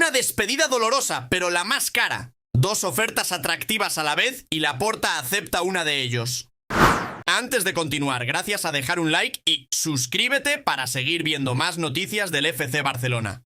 Una despedida dolorosa, pero la más cara. Dos ofertas atractivas a la vez y Laporta acepta una de ellos. Antes de continuar, gracias a dejar un like y suscríbete para seguir viendo más noticias del FC Barcelona.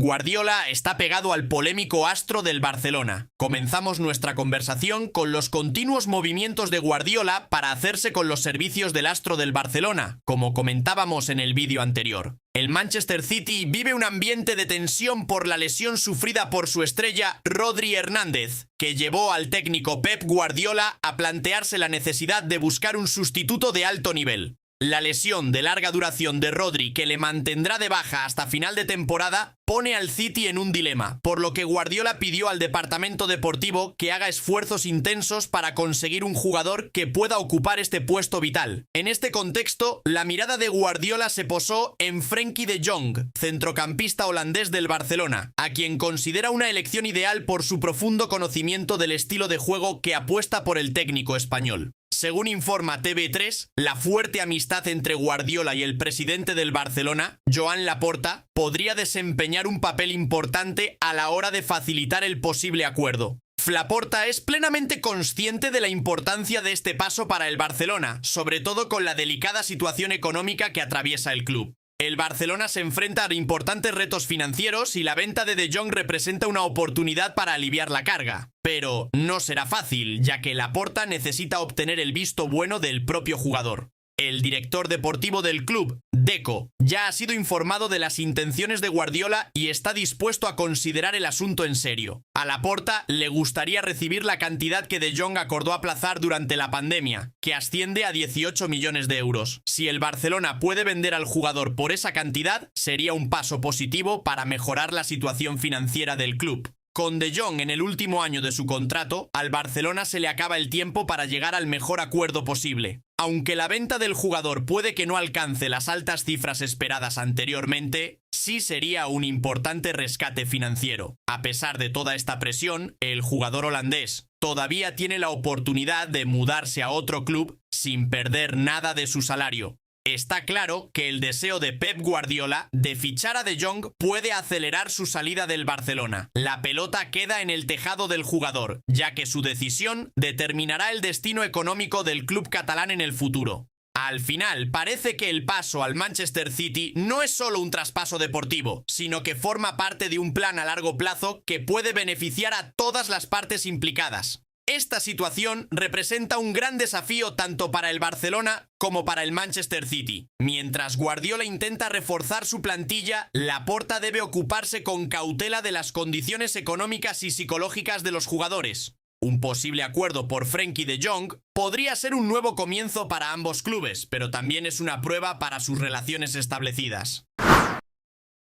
Guardiola está pegado al polémico astro del Barcelona. Comenzamos nuestra conversación con los continuos movimientos de Guardiola para hacerse con los servicios del astro del Barcelona, como comentábamos en el vídeo anterior. El Manchester City vive un ambiente de tensión por la lesión sufrida por su estrella Rodri Hernández, que llevó al técnico Pep Guardiola a plantearse la necesidad de buscar un sustituto de alto nivel. La lesión de larga duración de Rodri, que le mantendrá de baja hasta final de temporada, pone al City en un dilema, por lo que Guardiola pidió al departamento deportivo que haga esfuerzos intensos para conseguir un jugador que pueda ocupar este puesto vital. En este contexto, la mirada de Guardiola se posó en Frenkie de Jong, centrocampista holandés del Barcelona, a quien considera una elección ideal por su profundo conocimiento del estilo de juego que apuesta por el técnico español. Según informa TV3, la fuerte amistad entre Guardiola y el presidente del Barcelona, Joan Laporta, podría desempeñar un papel importante a la hora de facilitar el posible acuerdo. Laporta es plenamente consciente de la importancia de este paso para el Barcelona, sobre todo con la delicada situación económica que atraviesa el club. El Barcelona se enfrenta a importantes retos financieros y la venta de Jong representa una oportunidad para aliviar la carga. Pero no será fácil, ya que Laporta necesita obtener el visto bueno del propio jugador. El director deportivo del club, Deco, ya ha sido informado de las intenciones de Guardiola y está dispuesto a considerar el asunto en serio. A Laporta le gustaría recibir la cantidad que De Jong acordó aplazar durante la pandemia, que asciende a 18 millones de euros. Si el Barcelona puede vender al jugador por esa cantidad, sería un paso positivo para mejorar la situación financiera del club. Con De Jong en el último año de su contrato, al Barcelona se le acaba el tiempo para llegar al mejor acuerdo posible. Aunque la venta del jugador puede que no alcance las altas cifras esperadas anteriormente, sí sería un importante rescate financiero. A pesar de toda esta presión, el jugador holandés todavía tiene la oportunidad de mudarse a otro club sin perder nada de su salario. Está claro que el deseo de Pep Guardiola de fichar a De Jong puede acelerar su salida del Barcelona. La pelota queda en el tejado del jugador, ya que su decisión determinará el destino económico del club catalán en el futuro. Al final, parece que el paso al Manchester City no es solo un traspaso deportivo, sino que forma parte de un plan a largo plazo que puede beneficiar a todas las partes implicadas. Esta situación representa un gran desafío tanto para el Barcelona como para el Manchester City. Mientras Guardiola intenta reforzar su plantilla, Laporta debe ocuparse con cautela de las condiciones económicas y psicológicas de los jugadores. Un posible acuerdo por Frenkie de Jong podría ser un nuevo comienzo para ambos clubes, pero también es una prueba para sus relaciones establecidas.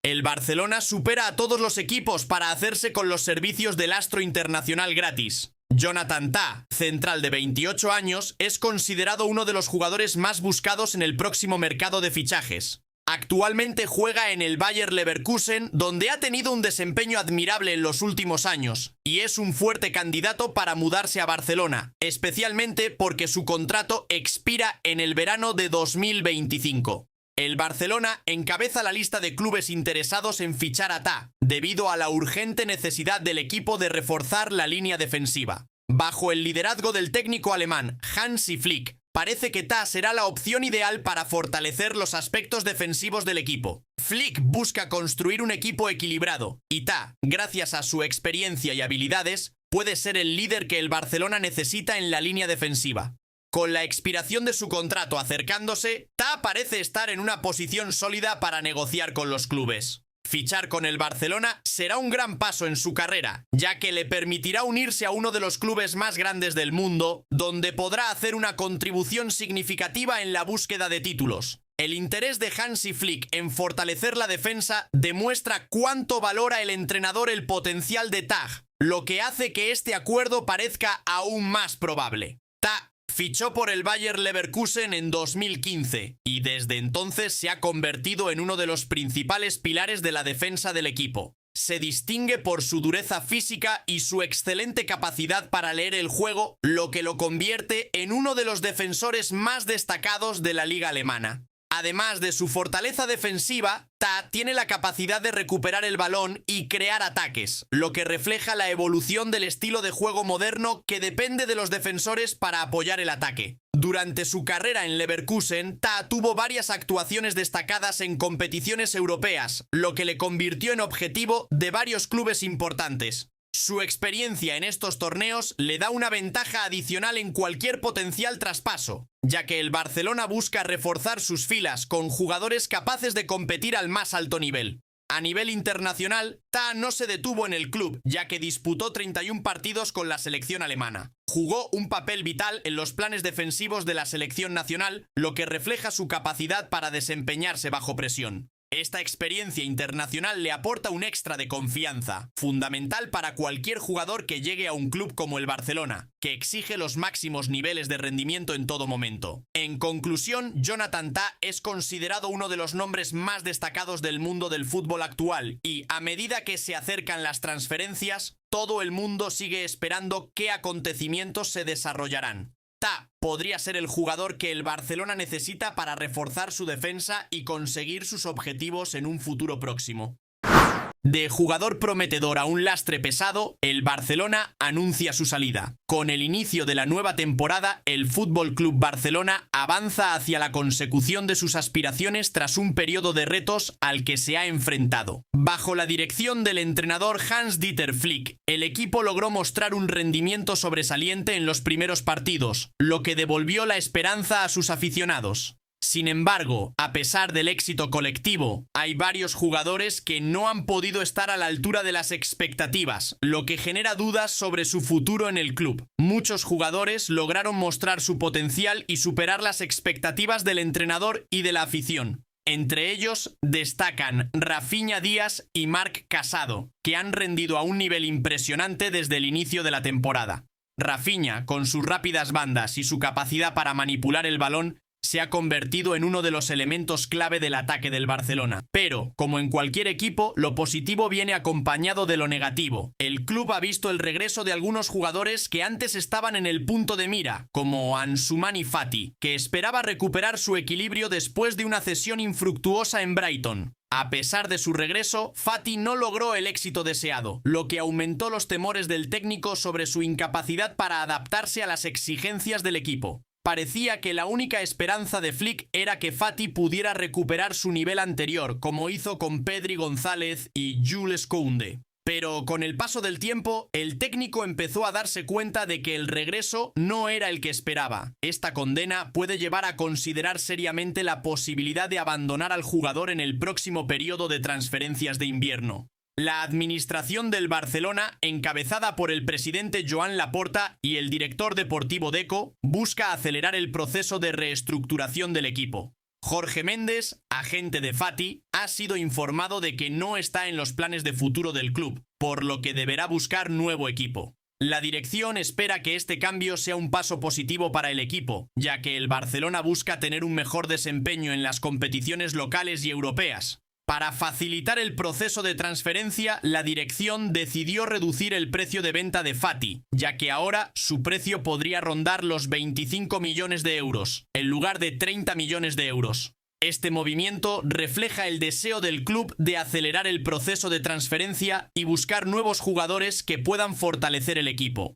El Barcelona supera a todos los equipos para hacerse con los servicios del astro internacional gratis. Jonathan Tah, central de 28 años, es considerado uno de los jugadores más buscados en el próximo mercado de fichajes. Actualmente juega en el Bayer Leverkusen, donde ha tenido un desempeño admirable en los últimos años, y es un fuerte candidato para mudarse a Barcelona, especialmente porque su contrato expira en el verano de 2025. El Barcelona encabeza la lista de clubes interesados en fichar a Tah, debido a la urgente necesidad del equipo de reforzar la línea defensiva. Bajo el liderazgo del técnico alemán Hansi Flick, parece que Tah será la opción ideal para fortalecer los aspectos defensivos del equipo. Flick busca construir un equipo equilibrado, y Tah, gracias a su experiencia y habilidades, puede ser el líder que el Barcelona necesita en la línea defensiva. Con la expiración de su contrato acercándose, Tah parece estar en una posición sólida para negociar con los clubes. Fichar con el Barcelona será un gran paso en su carrera, ya que le permitirá unirse a uno de los clubes más grandes del mundo, donde podrá hacer una contribución significativa en la búsqueda de títulos. El interés de Hansi Flick en fortalecer la defensa demuestra cuánto valora el entrenador el potencial de Tah, lo que hace que este acuerdo parezca aún más probable. Tah fichó por el Bayer Leverkusen en 2015 y desde entonces se ha convertido en uno de los principales pilares de la defensa del equipo. Se distingue por su dureza física y su excelente capacidad para leer el juego, lo que lo convierte en uno de los defensores más destacados de la liga alemana. Además de su fortaleza defensiva, Ta tiene la capacidad de recuperar el balón y crear ataques, lo que refleja la evolución del estilo de juego moderno que depende de los defensores para apoyar el ataque. Durante su carrera en Leverkusen, Ta tuvo varias actuaciones destacadas en competiciones europeas, lo que le convirtió en objetivo de varios clubes importantes. Su experiencia en estos torneos le da una ventaja adicional en cualquier potencial traspaso, ya que el Barcelona busca reforzar sus filas con jugadores capaces de competir al más alto nivel. A nivel internacional, Ta no se detuvo en el club, ya que disputó 31 partidos con la selección alemana. Jugó un papel vital en los planes defensivos de la selección nacional, lo que refleja su capacidad para desempeñarse bajo presión. Esta experiencia internacional le aporta un extra de confianza, fundamental para cualquier jugador que llegue a un club como el Barcelona, que exige los máximos niveles de rendimiento en todo momento. En conclusión, Jonathan Ta es considerado uno de los nombres más destacados del mundo del fútbol actual y, a medida que se acercan las transferencias, todo el mundo sigue esperando qué acontecimientos se desarrollarán. Ta podría ser el jugador que el Barcelona necesita para reforzar su defensa y conseguir sus objetivos en un futuro próximo. De jugador prometedor a un lastre pesado, el Barcelona anuncia su salida. Con el inicio de la nueva temporada, el Fútbol Club Barcelona avanza hacia la consecución de sus aspiraciones tras un periodo de retos al que se ha enfrentado. Bajo la dirección del entrenador Hans-Dieter Flick, el equipo logró mostrar un rendimiento sobresaliente en los primeros partidos, lo que devolvió la esperanza a sus aficionados. Sin embargo, a pesar del éxito colectivo, hay varios jugadores que no han podido estar a la altura de las expectativas, lo que genera dudas sobre su futuro en el club. Muchos jugadores lograron mostrar su potencial y superar las expectativas del entrenador y de la afición. Entre ellos destacan Rafinha Díaz y Marc Casado, que han rendido a un nivel impresionante desde el inicio de la temporada. Rafinha, con sus rápidas bandas y su capacidad para manipular el balón, se ha convertido en uno de los elementos clave del ataque del Barcelona. Pero, como en cualquier equipo, lo positivo viene acompañado de lo negativo. El club ha visto el regreso de algunos jugadores que antes estaban en el punto de mira, como Ansu Fati, que esperaba recuperar su equilibrio después de una cesión infructuosa en Brighton. A pesar de su regreso, Fati no logró el éxito deseado, lo que aumentó los temores del técnico sobre su incapacidad para adaptarse a las exigencias del equipo. Parecía que la única esperanza de Flick era que Fati pudiera recuperar su nivel anterior, como hizo con Pedri González y Jules Koundé. Pero con el paso del tiempo, el técnico empezó a darse cuenta de que el regreso no era el que esperaba. Esta condena puede llevar a considerar seriamente la posibilidad de abandonar al jugador en el próximo periodo de transferencias de invierno. La administración del Barcelona, encabezada por el presidente Joan Laporta y el director deportivo Deco, busca acelerar el proceso de reestructuración del equipo. Jorge Méndez, agente de Fati, ha sido informado de que no está en los planes de futuro del club, por lo que deberá buscar nuevo equipo. La dirección espera que este cambio sea un paso positivo para el equipo, ya que el Barcelona busca tener un mejor desempeño en las competiciones locales y europeas. Para facilitar el proceso de transferencia, la dirección decidió reducir el precio de venta de Fati, ya que ahora su precio podría rondar los 25 millones de euros, en lugar de 30 millones de euros. Este movimiento refleja el deseo del club de acelerar el proceso de transferencia y buscar nuevos jugadores que puedan fortalecer el equipo.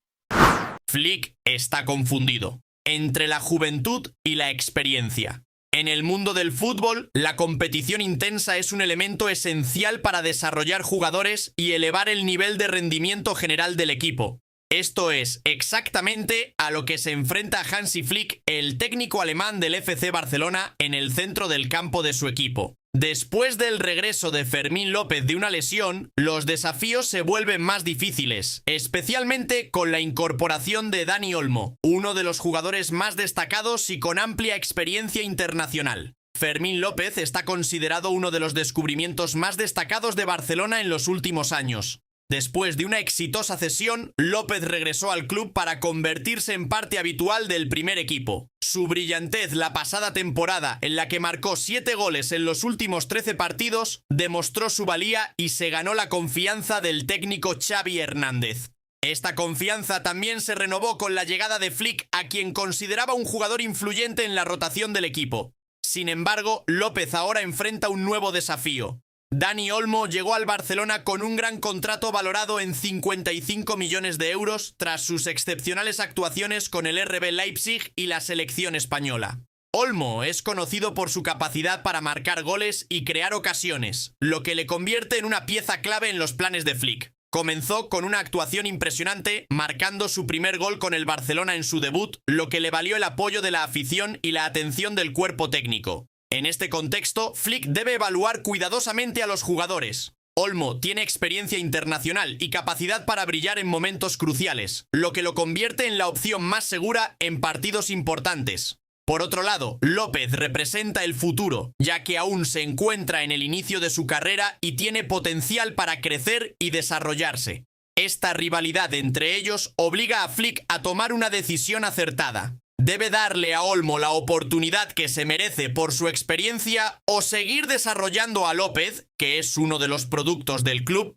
Flick está confundido entre la juventud y la experiencia. En el mundo del fútbol, la competición intensa es un elemento esencial para desarrollar jugadores y elevar el nivel de rendimiento general del equipo. Esto es exactamente a lo que se enfrenta Hansi Flick, el técnico alemán del FC Barcelona, en el centro del campo de su equipo. Después del regreso de Fermín López de una lesión, los desafíos se vuelven más difíciles, especialmente con la incorporación de Dani Olmo, uno de los jugadores más destacados y con amplia experiencia internacional. Fermín López está considerado uno de los descubrimientos más destacados de Barcelona en los últimos años. Después de una exitosa cesión, López regresó al club para convertirse en parte habitual del primer equipo. Su brillantez la pasada temporada, en la que marcó 7 goles en los últimos 13 partidos, demostró su valía y se ganó la confianza del técnico Xavi Hernández. Esta confianza también se renovó con la llegada de Flick, a quien consideraba un jugador influyente en la rotación del equipo. Sin embargo, López ahora enfrenta un nuevo desafío. Dani Olmo llegó al Barcelona con un gran contrato valorado en 55 millones de euros tras sus excepcionales actuaciones con el RB Leipzig y la selección española. Olmo es conocido por su capacidad para marcar goles y crear ocasiones, lo que le convierte en una pieza clave en los planes de Flick. Comenzó con una actuación impresionante, marcando su primer gol con el Barcelona en su debut, lo que le valió el apoyo de la afición y la atención del cuerpo técnico. En este contexto, Flick debe evaluar cuidadosamente a los jugadores. Olmo tiene experiencia internacional y capacidad para brillar en momentos cruciales, lo que lo convierte en la opción más segura en partidos importantes. Por otro lado, López representa el futuro, ya que aún se encuentra en el inicio de su carrera y tiene potencial para crecer y desarrollarse. Esta rivalidad entre ellos obliga a Flick a tomar una decisión acertada. ¿Debe darle a Olmo la oportunidad que se merece por su experiencia o seguir desarrollando a López, que es uno de los productos del club?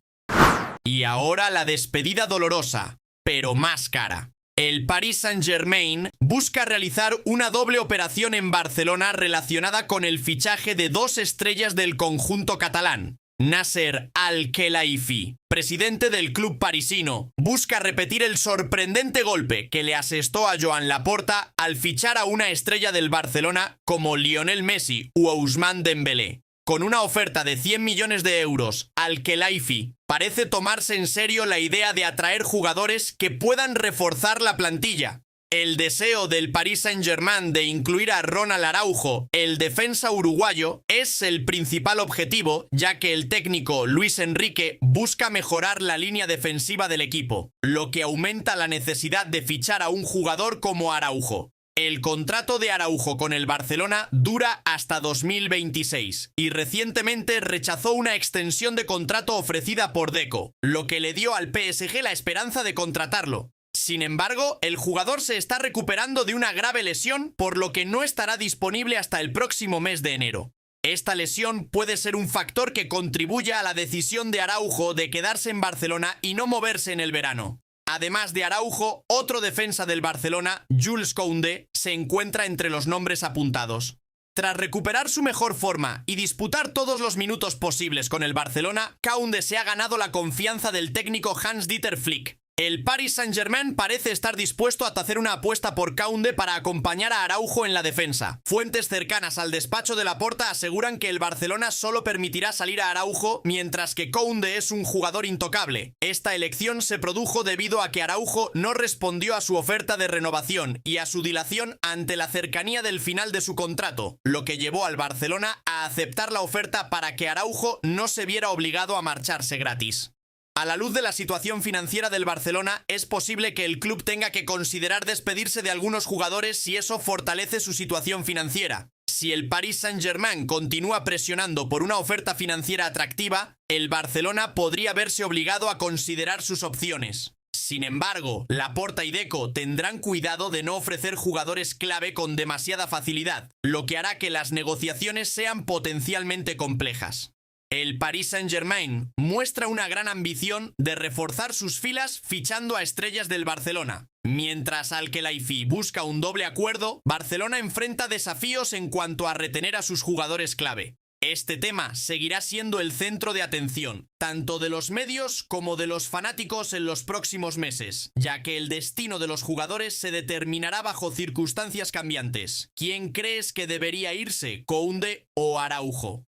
Y ahora la despedida dolorosa, pero más cara. El Paris Saint-Germain busca realizar una doble operación en Barcelona relacionada con el fichaje de dos estrellas del conjunto catalán. Nasser Al-Khelaifi, presidente del club parisino, busca repetir el sorprendente golpe que le asestó a Joan Laporta al fichar a una estrella del Barcelona como Lionel Messi u Ousmane Dembélé. Con una oferta de 100 millones de euros, Al-Khelaifi parece tomarse en serio la idea de atraer jugadores que puedan reforzar la plantilla. El deseo del Paris Saint-Germain de incluir a Ronald Araujo, el defensa uruguayo, es el principal objetivo, ya que el técnico Luis Enrique busca mejorar la línea defensiva del equipo, lo que aumenta la necesidad de fichar a un jugador como Araujo. El contrato de Araujo con el Barcelona dura hasta 2026 y recientemente rechazó una extensión de contrato ofrecida por Deco, lo que le dio al PSG la esperanza de contratarlo. Sin embargo, el jugador se está recuperando de una grave lesión, por lo que no estará disponible hasta el próximo mes de enero. Esta lesión puede ser un factor que contribuya a la decisión de Araujo de quedarse en Barcelona y no moverse en el verano. Además de Araujo, otro defensa del Barcelona, Jules Koundé, se encuentra entre los nombres apuntados. Tras recuperar su mejor forma y disputar todos los minutos posibles con el Barcelona, Koundé se ha ganado la confianza del técnico Hans-Dieter Flick. El Paris Saint-Germain parece estar dispuesto a hacer una apuesta por Koundé para acompañar a Araujo en la defensa. Fuentes cercanas al despacho de Laporta aseguran que el Barcelona solo permitirá salir a Araujo, mientras que Koundé es un jugador intocable. Esta elección se produjo debido a que Araujo no respondió a su oferta de renovación y a su dilación ante la cercanía del final de su contrato, lo que llevó al Barcelona a aceptar la oferta para que Araujo no se viera obligado a marcharse gratis. A la luz de la situación financiera del Barcelona, es posible que el club tenga que considerar despedirse de algunos jugadores si eso fortalece su situación financiera. Si el Paris Saint-Germain continúa presionando por una oferta financiera atractiva, el Barcelona podría verse obligado a considerar sus opciones. Sin embargo, Laporta y Deco tendrán cuidado de no ofrecer jugadores clave con demasiada facilidad, lo que hará que las negociaciones sean potencialmente complejas. El Paris Saint-Germain muestra una gran ambición de reforzar sus filas fichando a estrellas del Barcelona. Mientras Al-Khelaifi busca un doble acuerdo, Barcelona enfrenta desafíos en cuanto a retener a sus jugadores clave. Este tema seguirá siendo el centro de atención, tanto de los medios como de los fanáticos en los próximos meses, ya que el destino de los jugadores se determinará bajo circunstancias cambiantes. ¿Quién crees que debería irse, Koundé o Araujo?